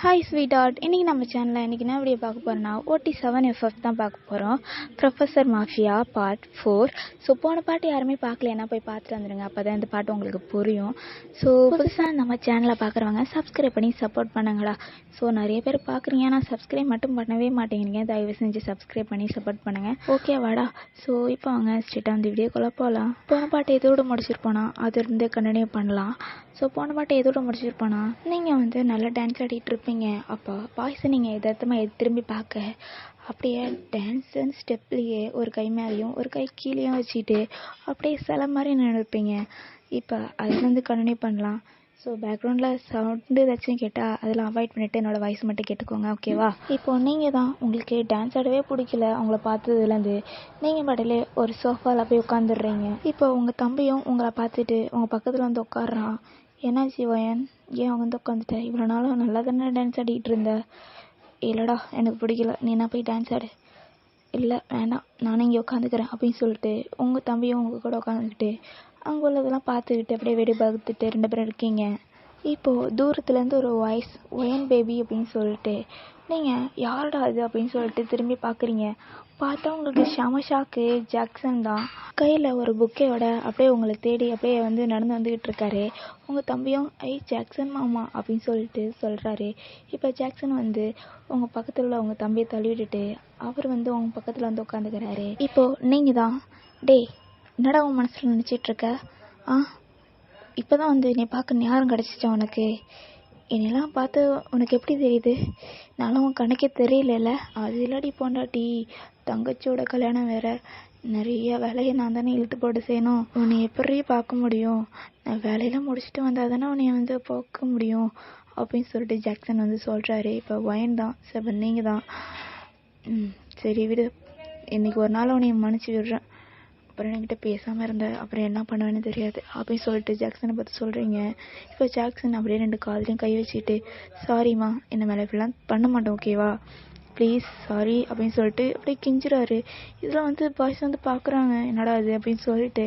Hi sweet art. இன்றைக்கி நம்ம சேனலில் இன்றைக்கி என்ன வீடியோ பார்க்க போகிறோன்னா OT7FF தான் பார்க்க போகிறோம். Professor mafia part 4. ஸோ போன பாட்டு யாருமே பார்க்கலன்னா போய் பார்த்துட்டு வந்துடுங்க, அப்போ தான் இந்த பாட்டு உங்களுக்கு புரியும். ஸோ புதுசாக நம்ம சேனலை பார்க்குறவங்க சப்ஸ்கிரைப் பண்ணி சப்போர்ட் பண்ணுங்களா. ஸோ நிறைய பேர் பார்க்குறீங்க, ஆனால் சப்ஸ்கிரைப் மட்டும் பண்ணவே மாட்டேங்கிறீங்க. தயவு செஞ்சு சப்ஸ்கிரைப் பண்ணி சப்போர்ட் பண்ணுங்கள், ஓகே வாடா. ஸோ இப்போ அவங்க ஸ்ட்ரெயிட்டாக வந்து வீடியோக்குள்ளே போகலாம். போன பாட்டு எதோடு முடிச்சிருப்போனா அது இருந்து கண்டினியூ பண்ணலாம். ஸோ போன பாட்டு எதோடு முடிச்சிருப்போனா, நீங்கள் வந்து நல்லா டான்ஸ் ஆடிட்டு இருப்பீங்க. அப்போ பாய்ஸை நீங்கள் எதார்த்தமாக திரும்பி பார்க்க அப்படியே டான்ஸ் அண்ட் ஸ்டெப்லேயே ஒரு கை மேலேயும் ஒரு கை கீழேயும் வச்சுட்டு அப்படியே சில மாதிரி நின்றுருப்பீங்க. இப்போ அதுலேருந்து கண்டினியூ பண்ணலாம். ஸோ பேக்ரவுண்டில் சவுண்டு ஏதாச்சும் கேட்டால் அதெல்லாம் அவாய்ட் பண்ணிவிட்டு என்னோடய வாய்ஸ் மட்டும் கேட்டுக்கோங்க, ஓகேவா. இப்போது நீங்கள் தான் உங்களுக்கு டான்ஸ் ஆடவே பிடிக்கல, அவங்கள பார்த்ததுலேருந்து நீங்கள் பாட்டிலே ஒரு சோஃபாவில் போய் உட்காந்துடுறீங்க. இப்போ உங்கள் தம்பியும் உங்களை பார்த்துட்டு உங்கள் பக்கத்தில் வந்து உட்காடுறான். என்னாச்சு வயன், ஏன் அவங்க வந்து உட்காந்துட்ட? இவ்வளோ நாளும் நல்லா தானே டான்ஸ் ஆடிட்டு இருந்த. இல்லைடா எனக்கு பிடிக்கல, நீ என்ன போய் டான்ஸ் ஆடு. இல்லை வேணாம், நானும் இங்கே உட்காந்துக்கிறேன் அப்படின்னு சொல்லிட்டு உங்கள் தம்பியும் உங்கள் கூட உட்காந்துக்கிட்டு அங்கே உள்ளதெல்லாம் பார்த்துக்கிட்டு அப்படியே வெடி பார்த்துட்டு 2 பேரும் இருக்கீங்க. இப்போது தூரத்துலேருந்து ஒரு வாய்ஸ் ஒயன் பேபி அப்படின்னு சொல்லிட்டு நீங்கள் யாரோட அது அப்படின்னு சொல்லிட்டு திரும்பி பார்க்குறீங்க. பார்த்தா உங்களுக்கு செம ஷாக்கு. ஜாக்சன் தான் கையில் ஒரு புக்கையோட அப்படியே உங்களை தேடி அப்படியே வந்து நடந்து வந்துக்கிட்டு இருக்காரு. உங்கள் தம்பியும் ஜாக்சன் மாமா அப்படின்னு சொல்லிட்டு சொல்கிறாரு. இப்போ ஜாக்சன் வந்து உங்கள் பக்கத்தில் உள்ள உங்கள் தம்பியை தள்ளி விட்டுட்டு அவர் வந்து உங்கள் பக்கத்தில் வந்து உட்காந்துக்கிறாரு. இப்போது நீங்கள் தான், டேய் என்னடா உன் மனசில் நினச்சிட்ருக்க? இப்போ தான் வந்து என்னை பார்க்க நேரம் கிடச்சிச்சா உனக்கு? என்னெல்லாம் பார்த்து உனக்கு எப்படி தெரியுது? நானும் உன் கணக்கே தெரியல. அது இல்லாடி பொண்டாட்டி, தங்கச்சியோட கல்யாணம் வேறு, நிறைய வேலையை நான் தானே இழுத்து போட்டு செய்யணும். உன்னை எப்படி பார்க்க முடியும்? நான் வேலையெல்லாம் முடிச்சுட்டு வந்தால் தானே உன்னை வந்து பார்க்க முடியும் அப்படின்னு சொல்லிட்டு ஜாக்சன் வந்து சொல்கிறாரு. இப்போ வயன் தான், சரி நீங்கள் தான், சரி விடு, இன்றைக்கி ஒரு நாள் உன்னை மன்னிச்சு விடுறேன். அப்புறம் என்கிட்ட பேசாமல் இருந்த அப்புறம் என்ன பண்ணுவேன்னு தெரியாது அப்படின்னு சொல்லிட்டு ஜாக்சனை பார்த்து சொல்கிறீங்க. இப்போ ஜாக்சன் அப்படியே 2 கால்லையும் கை வச்சுட்டு, சாரிம்மா, என்ன மேலே இப்படிலாம் பண்ண மாட்டோம், ஓகேவா, ப்ளீஸ் சாரி அப்படின்னு சொல்லிட்டு அப்படியே கிஞ்சுறாரு. இதில் வந்து பாய்ஸ் வந்து பார்க்குறாங்க, என்னடா அது அப்படின்னு சொல்லிட்டு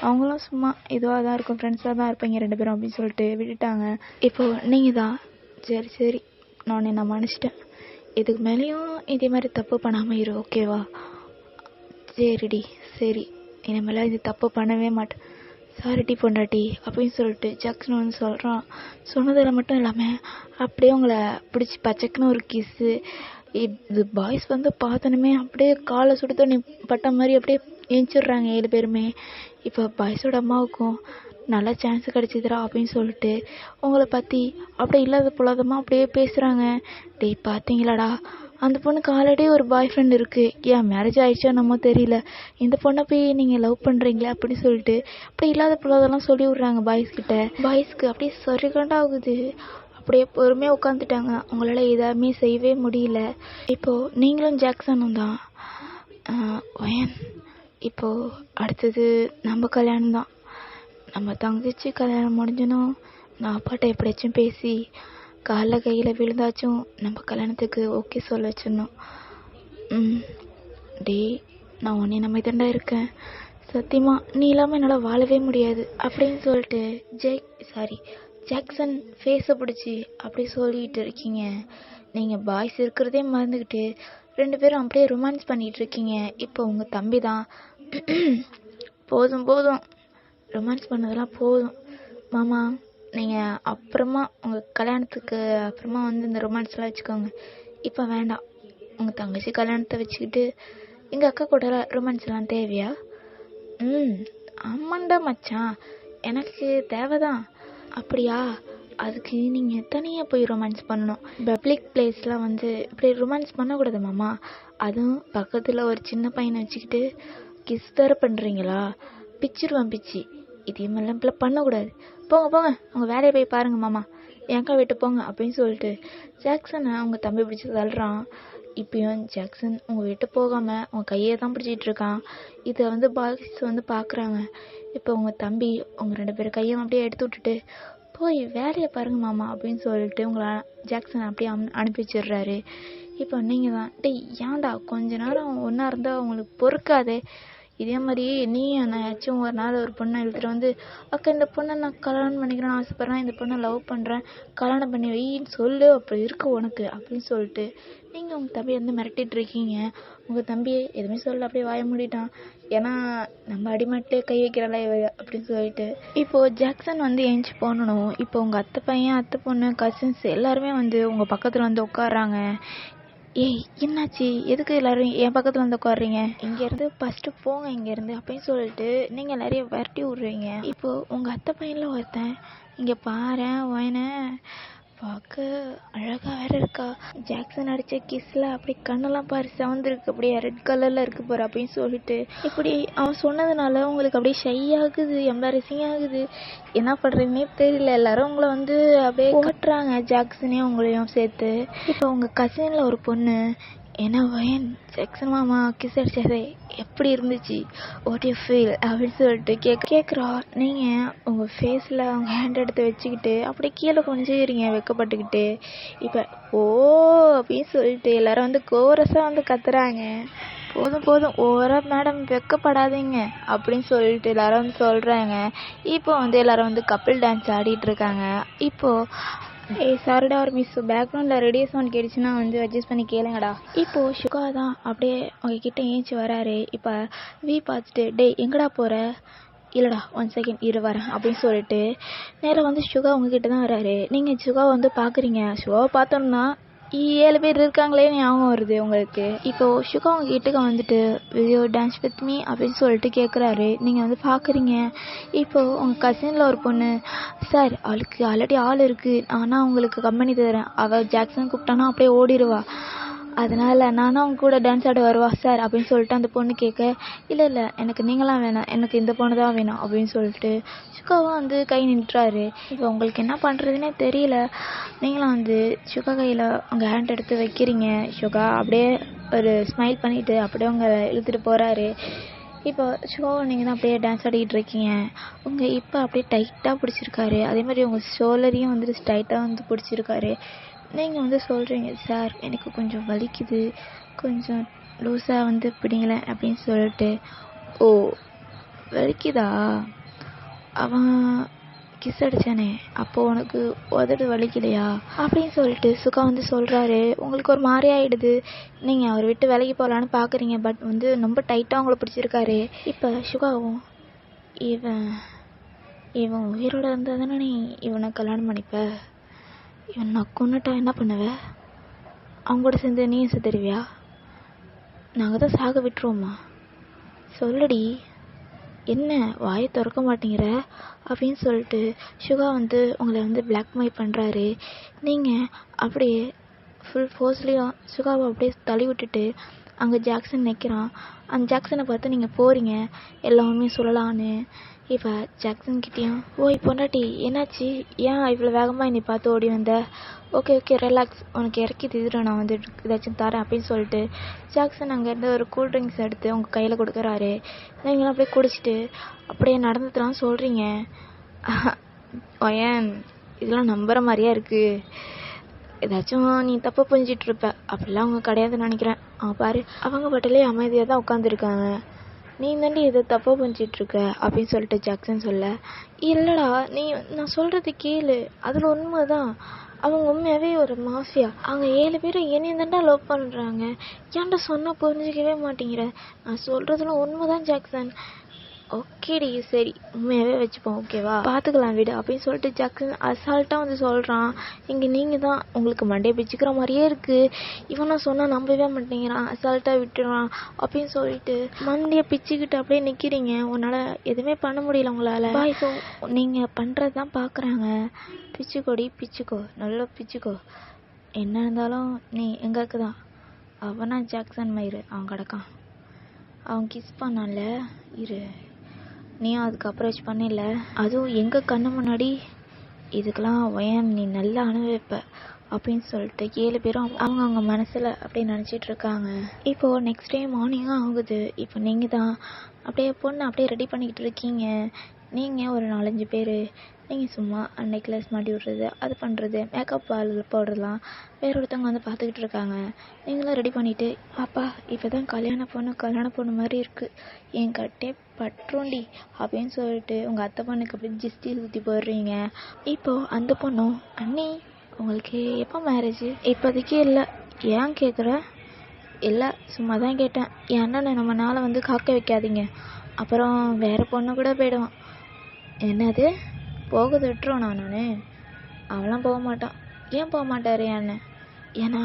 அவங்களும் சும்மா இதுவாக தான் இருக்கும், ஃப்ரெண்ட்ஸாக தான் இருப்பீங்க 2 பேரும் அப்படின்னு சொல்லிட்டு விட்டுட்டாங்க. இப்போது நீங்கள் தான், சரி நான் மன்னிச்சிட்டேன், இதுக்கு மேலேயும் இதே மாதிரி தப்பு பண்ணாமல் இரு, ஓகேவா. சரிடி, சரி, இனிமேல் இது தப்பு பண்ணவே மாட்டேன், சாரிட்டி பொண்டாட்டி அப்படின்னு சொல்லிட்டு ஜாக்சன் வந்து சொல்கிறான். சொன்னதில் மட்டும் இல்லாமல் அப்படியே உங்களை பிடிச்சி பச்சைக்குன்னு ஒரு கிஸ்ஸு. இது பாய்ஸ் வந்து பார்த்தனுமே அப்படியே காலை சுடு தண்ணி பட்ட மாதிரி அப்படியே ஏஞ்சிடுறாங்க 7 பேருமே. இப்போ பாய்ஸோட அம்மாவுக்கும் நல்ல சான்ஸ் கிடச்சிதுரா அப்படின்னு சொல்லிட்டு உங்களை பற்றி அப்படியே இல்லாத பொல்லாதமாக அப்படியே பேசுகிறாங்க. டேய் பார்த்தீங்களாடா, அந்த பொண்ணுக்கு ஆல்ரெடி ஒரு பாய் ஃப்ரெண்ட் இருக்குது, ஏன் மேரேஜ் ஆகிடுச்சோ நம்ம தெரியல, இந்த பொண்ணை போய் நீங்கள் லவ் பண்ணுறீங்களே அப்படின்னு சொல்லிட்டு அப்படியே இல்லாத பொல்லாதெல்லாம் சொல்லி விட்றாங்க பாய்ஸ்கிட்ட. பாய்ஸ்க்கு அப்படியே சரிகண்டாகுது, அப்படியே பொறுமையாக உட்காந்துட்டாங்க, அவங்களால எதுவுமே செய்யவே முடியல. இப்போது நீங்களும் ஜாக்சனும் தான் ஒயன், இப்போது அடுத்தது நம்ம கல்யாணம் தான். நம்ம தங்கச்சி கல்யாணம் முடிஞ்சனும் நான் அப்பாட்ட எப்படியாச்சும் பேசி காலைல கையில் விழுந்தாச்சும் நம்ம கல்யாணத்துக்கு ஓகே சொல்ல வச்சிடணும். டே, நான் உன்னை நம்பி தாண்டா இருக்கேன், சத்தியமாக நீ இல்லாமல் என்னால் வாழவே முடியாது அப்படின்னு சொல்லிட்டு ஜாக்சன் ஃபேஸை பிடிச்சி அப்படி சொல்லிகிட்டு இருக்கீங்க. நீங்கள் பாய்ஸ் இருக்கிறதே மறந்துக்கிட்டு 2 பேரும் அப்படியே ரொமான்ஸ் பண்ணிகிட்டு இருக்கீங்க. இப்போ உங்கள் தம்பி தான், போதும் ரொமான்ஸ் பண்ணதெல்லாம் போதும் மாமா, நீங்கள் அப்புறமா உங்கள் கல்யாணத்துக்கு அப்புறமா வந்து இந்த ரொமான்ஸ்லாம் வச்சுக்கோங்க, இப்போ வேண்டாம். உங்கள் தங்கச்சி கல்யாணத்தை வச்சுக்கிட்டு எங்கள் அக்கா கூட ரொமான்ஸ்லாம் தேவையா? ஆமாண்டா மச்சான், எனக்கு தேவைதான். அப்படியா? அதுக்கு நீங்கள் தனியாக போய் ரொமான்ஸ் பண்ணணும். பப்ளிக் பிளேஸ்லாம் வந்து இப்படி ரொமான்ஸ் பண்ணக்கூடாது மாமா, அதுவும் பக்கத்தில் ஒரு சின்ன பையனை வச்சுக்கிட்டு கிஸ் தர பண்ணுறீங்களா? பிச்சிருவான் பிச்சு, இதே மாதிரிலாம் இப்பெல்லாம் பண்ணக்கூடாது. போங்க அவங்க வேலையை போய் பாருங்கள் மாமா, என்க்கா விட்டு போங்க அப்படின்னு சொல்லிட்டு ஜாக்சனை அவங்க தம்பி பிடிச்சி தள்ளுறான். இப்பயும் ஜாக்சன் உங்கள் விட்டு போகாமல் உங்கள் கையை தான் பிடிச்சிட்டு இருக்கான். இதை வந்து பாய்ஸ் வந்து பார்க்குறாங்க. இப்போ உங்கள் தம்பி உங்கள் 2 பேர் கையை அப்படியே எடுத்து விட்டுட்டு போய் வேலையை பாருங்க மாமா அப்படின்னு சொல்லிட்டு உங்களை ஜாக்சன் அப்படியே அனுப்பி வச்சிடுறாரு. இப்போ நீங்கள் தான், டேய் ஏன்டா கொஞ்ச நேரம் ஒன்றா இருந்தால் உங்களுக்கு பொறுக்காதே, இதே மாதிரி நீ என்னாச்சும் ஒரு நாள் ஒரு பொண்ணை இழுத்துட்டு வந்து, அக்கா இந்த பொண்ணை நான் கல்யாணம் பண்ணிக்கிறேன்னு ஆசைப்பட்றேன், இந்த பொண்ணை லவ் பண்ணுறேன், கல்யாணம் பண்ணி வைன்னு சொல்லு, அப்போ இருக்கு உனக்கு அப்படின்னு சொல்லிட்டு நீங்கள் உங்கள் தம்பியை வந்து மிரட்டிட்டு இருக்கீங்க. உங்கள் தம்பி எதுவுமே சொல்ல அப்படியே வாய மூடிட்டான். ஏன்னா நம்ம அடிமட்டிலே கை வைக்கிறாளே அப்படின்னு சொல்லிட்டு இப்போது ஜாக்சன் வந்து ஏஞ்சி போகணும். இப்போ உங்கள் அத்தை பையன், அத்தை பொண்ணு, கசின்ஸ் எல்லாருமே வந்து உங்கள் பக்கத்தில் வந்து உட்காடுறாங்க. ஏய் என்னாச்சு, எதுக்கு எல்லாரும் என் பக்கத்தில் வந்து உட்காடுறீங்க, இங்கேருந்து ஃபஸ்ட்டு போங்க இங்கேருந்து அப்படின்னு சொல்லிட்டு நீங்கள் எல்லாரையும் விரட்டி விட்றீங்க. இப்போது உங்கள் அத்தை பையனில் ஒருத்தன், இங்கே பாரேன் வயனை பார்க்க அழகாக வேற இருக்கா, ஜாக்சன் அடித்த கிஸ்ல அப்படி கண்ணெல்லாம் பாரு செவந்திருக்கு, அப்படியே ரெட் கலரில் இருக்கு பாரு அப்படின்னு சொல்லிட்டு இப்படி அவன் சொன்னதுனால உங்களுக்கு அப்படியே ஷை ஆகுது, எம்பாரசிங் ஆகுது, என்ன பண்ணுறதுனே தெரியல. எல்லாரும் உங்களை வந்து அப்படியே காட்டுறாங்க, ஜாக்சனையும் உங்களையும் சேர்த்து. இப்போ உங்கள் கசினில் ஒரு பொண்ணு, என்ன வயன் ஜாக்சன் மாமா கிஸ் அடிச்சது எப்படி இருந்துச்சு, வாட் யூ ஃபீல் அப்படின்னு சொல்லிட்டு கேட்குறா. நீங்கள் உங்கள் ஃபேஸில் அவங்க ஹேண்ட் எடுத்து வச்சுக்கிட்டு அப்படியே கீழே கொஞ்சிக்கிறீங்க வெக்கப்பட்டுக்கிட்டு. இப்போ ஓ அப்படின்னு சொல்லிட்டு எல்லாரும் வந்து கோரஸாக வந்து கத்துறாங்க. போதும் போதும் ஓவரா மேடம் வெக்கப்படாதீங்க அப்படின்னு சொல்லிட்டு எல்லாரும் வந்து சொல்கிறாங்க. இப்போ வந்து எல்லாரும் வந்து கப்பிள் டான்ஸ் ஆடிட்டு இருக்காங்க. இப்போது சாரிடா ஒரு மிஸ், பேக்ரவுண்டில் ரேடியோ சவுண்ட் கேட்டுச்சுன்னா வந்து அட்ஜஸ்ட் பண்ணி கேளுங்கடா. இப்போது சுகா தான் அப்படியே உங்ககிட்ட ஏஞ்சி வராரு. இப்போ வி பார்த்துட்டு, டேய் எங்கடா போகிற, இல்லைடா 1 செகண்ட் இரு வரேன் அப்படின்னு சொல்லிட்டு நேராக வந்து சுகா உங்ககிட்ட தான் வராரு. நீங்கள் சுகாவை வந்து பார்க்குறீங்க. சுகாவை பார்த்தோம்னா 7 பேர் இருக்காங்களே ஞாபகம் வருது உங்களுக்கு. இப்போது சுகா உங்கள் கிட்டக்க வந்துட்டு வில் டான்ஸ் வித் மீ அப்படின்னு சொல்லிட்டு கேட்குறாரு. நீங்கள் வந்து பார்க்குறீங்க. இப்போது உங்கள் கசினில் ஒரு பொண்ணு, சார் அவளுக்கு ஆல்ரெடி ஆள் இருக்குது, ஆனால் உங்களுக்கு கம்பெனி தரேன், அவள் ஜாக்சன் கூப்பிட்டானா அப்படியே ஓடிடுவா, அதனால் நானும் அவங்க கூட டான்ஸ் ஆட வருவா சார் அப்படின்னு சொல்லிட்டு அந்த பொண்ணு கேட்க, இல்லை இல்லை எனக்கு நீங்களாம் வேணாம், எனக்கு இந்த பொண்ணு தான் வேணும் அப்படின்னு சொல்லிட்டு சுகாவும் வந்து கை நின்றுறாரு. இப்போ உங்களுக்கு என்ன பண்ணுறதுனே தெரியல. நீங்களும் வந்து சுகா கையில் உங்கள் ஹேண்ட் எடுத்து வைக்கிறீங்க. சுகா அப்படியே ஒரு ஸ்மைல் பண்ணிவிட்டு அப்படியே உங்களை இழுத்துட்டு போகிறாரு. இப்போ சுகாவை நீங்கள் தான் அப்படியே டான்ஸ் ஆடிக்கிட்டு இருக்கீங்க. உங்கள் இப்போ அப்படியே டைட்டாக பிடிச்சிருக்காரு. அதே மாதிரி உங்கள் ஷோல்டரையும் வந்துட்டு டைட்டாக வந்து பிடிச்சிருக்காரு. நீங்கள் வந்து சொல்கிறீங்க, சார் எனக்கு கொஞ்சம் வலிக்குது, கொஞ்சம் லூஸாக வந்து பிடிங்களேன் அப்படின்னு சொல்லிட்டு. ஓ வலிக்குதா, அவன் கிஸ் அடித்தானே அப்போது உனக்கு உதடு வலிக்கலையா அப்படின்னு சொல்லிட்டு சுகா வந்து சொல்கிறாரு. உங்களுக்கு ஒரு மாதிரி ஆகிடுது. நீங்கள் அவரை விட்டு விலகி போகலான்னு பார்க்குறீங்க. பட் வந்து ரொம்ப டைட்டாக உங்களை பிடிச்சிருக்காரு. இப்போ சுகாவும், இவன் உயிரோடு இருந்தால் தானே நீ இவனை கல்யாணம் பண்ணிப்ப, இவன் நான் கொன்னுட்டா என்ன பண்ணுவ, அவங்க கூட சேர்ந்து நீயும் செத்துருவியா, நாங்கள் தான் சாக விட்டுருவோமா, சொல்லுடி, என்ன வாயை திறக்க மாட்டேங்கிற அப்படின்னு சொல்லிட்டு சுகா வந்து உங்களை வந்து பிளாக்மெயில் பண்ணுறாரு. நீங்கள் அப்படியே ஃபுல் ஃபோர்ஸ்லேயும் சுகாவை அப்படியே தள்ளி விட்டுட்டு அங்கே ஜாக்சன் நிற்கிறான். அந்த ஜாக்சனை பார்த்து நீங்கள் போகிறீங்க எல்லாமே சொல்லலான்னு. இப்போ ஜாக்சன் கிட்டேயும், ஓய் பொண்டாட்டி என்னாச்சு, ஏன் இவ்வளோ வேகமாக என்னை பார்த்து ஓடி வந்த, ஓகே ஓகே ரிலாக்ஸ், உனக்கு இறக்கி திதிரும், நான் வந்து ஏதாச்சும் தரேன் அப்படின்னு சொல்லிட்டு ஜாக்சன் அங்கேருந்து ஒரு கூல் ட்ரிங்க்ஸ் எடுத்து உங்கள் கையில் கொடுக்குறாரு. நீங்களும் அப்படியே குடிச்சிட்டு அப்படியே நடந்துட்டுலாம் சொல்கிறீங்க. ஏன் இதெல்லாம் நம்புகிற மாதிரியா இருக்குது, ஏதாச்சும் நீ தப்பு புரிஞ்சிட்ருப்ப, அப்படிலாம் அவங்க கிடையாதுன்னு நினைக்கிறேன். பாரு அவங்க பட்டிலே அமைதியாக தான் உட்காந்துருக்காங்க, நீ தாண்டி எதை தப்பாக பண்ணிச்சிட்ருக்க அப்படின்னு சொல்லிட்டு ஜாக்சன் சொல்ல, இல்லைடா நீ நான் சொல்கிறது கேளு, அதில் உண்மை தான், அவங்க உண்மையாகவே ஒரு மாஃபியா, அவங்க 7 பேரும் என்னையும் தாண்டா லவ் பண்ணுறாங்க, ஏன்டா சொன்னால் புரிஞ்சிக்கவே மாட்டேங்கிற, நான் சொல்கிறதுலாம் உண்மை தான் ஜாக்சன், ஓகேடி சரி உண்மையாகவே வச்சுப்போம் ஓகேவா, பார்த்துக்கலாம் விடு அப்படின்னு சொல்லிட்டு ஜாக்சன் அசால்ட்டாக வந்து சொல்கிறான். இங்கே நீங்கள் தான் உங்களுக்கு மண்டையை பிச்சுக்கிற மாதிரியே இருக்குது, இவனை சொன்னால் நம்பவே மாட்டேங்கிறான், அசால்ட்டாக விட்டுறான் அப்படின்னு சொல்லிட்டு மண்டையை பிச்சுக்கிட்டு அப்படியே நிற்கிறீங்க. உன்னால் எதுவுமே பண்ண முடியல உங்களால். ஸோ நீங்கள் பண்ணுறது தான் பார்க்குறாங்க, பிச்சுக்கோடி பிச்சுக்கோ, நல்லா பிச்சுக்கோ, என்ன இருந்தாலும் நீ எங்களுக்கு தான். அவனா ஜாக்சன் மயிறு அவன் கிடக்கான், அவன் கிஸ் பண்ணான்ல இரு, நீயும் அதுக்கு அப்ரோச் பண்ணில, அதுவும் எங்கள் கண்ணு முன்னாடி, இதுக்கெல்லாம் வயன் நீ நல்லா அனுபவிப்ப அப்படின்னு சொல்லிட்டு 7 பேரும் அவங்க மனசில் அப்படியே நினச்சிட்டு இருக்காங்க. இப்போது நெக்ஸ்ட் டே மார்னிங்கும் ஆகுது. இப்போ நீங்கள் தான் அப்படியே பொண்ணு அப்படியே ரெடி பண்ணிக்கிட்டு இருக்கீங்க. நீங்கள் ஒரு 4-5 பேர் நீங்கள் சும்மா நெக்லஸ் மாட்டி விட்றது, அது பண்ணுறது, மேக்கப் போடலாம். வேற ஒருத்தவங்க வந்து பார்த்துக்கிட்டு இருக்காங்க. நீங்களும் ரெடி பண்ணிவிட்டு, பாப்பா இப்போ தான் கல்யாண பொண்ணு மாதிரி இருக்குது, என் கட்டே பட்டுருண்டி அப்படின்னு சொல்லிட்டு உங்கள் அத்தை பொண்ணுக்கு அப்படி ஜிஸ்டி சுற்றி போடுறீங்க. இப்போது அந்த பொண்ணும், அண்ணி உங்களுக்கு எப்போ மேரேஜ்? இப்போதைக்கு இல்லை. ஏன் கேட்குற? இல்லை, சும்மா தான் கேட்டேன். என் அண்ணனை நம்மனால வந்து காக்க வைக்காதீங்க, அப்புறம் வேறு பொண்ணு கூட போயிடுவான். என்னது? போக விட்டுருவானா? அவளாம் போக மாட்டான். ஏன் போக மாட்டார் என் அண்ணன்? ஏன்னா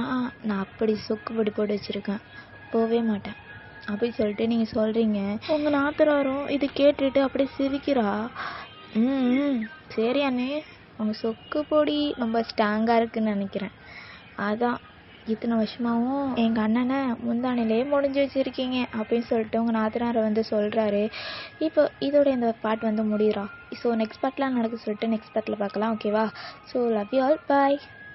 நான் அப்படி சொக்குப்படி போட்டு வச்சுருக்கேன், போகவே மாட்டேன் அப்படி சொல்லிட்டு நீங்கள் சொல்கிறீங்க. உங்கள் நாத்தனாரும் இது கேட்டுட்டு அப்படியே சிரிக்கிறா. சரி அண்ணே, உங்கள் சொக்கு பொடி ரொம்ப ஸ்ட்ராங்காக இருக்குன்னு நினைக்கிறேன். அதான் இத்தனை வருஷமாகவும் எங்கள் அண்ணனை முந்தானிலே முடிஞ்சு வச்சுருக்கீங்க அப்படின்னு சொல்லிட்டு உங்கள் நாத்தனாரை வந்து சொல்கிறாரு. இப்போ இதோட இந்த பார்ட் வந்து முடிகிறா. ஸோ நெக்ஸ்ட் பார்ட்லாம் நடக்க சொல்லிட்டு நெக்ஸ்ட் பார்ட்டில் பார்க்கலாம். ஓகேவா? So love you all, bye.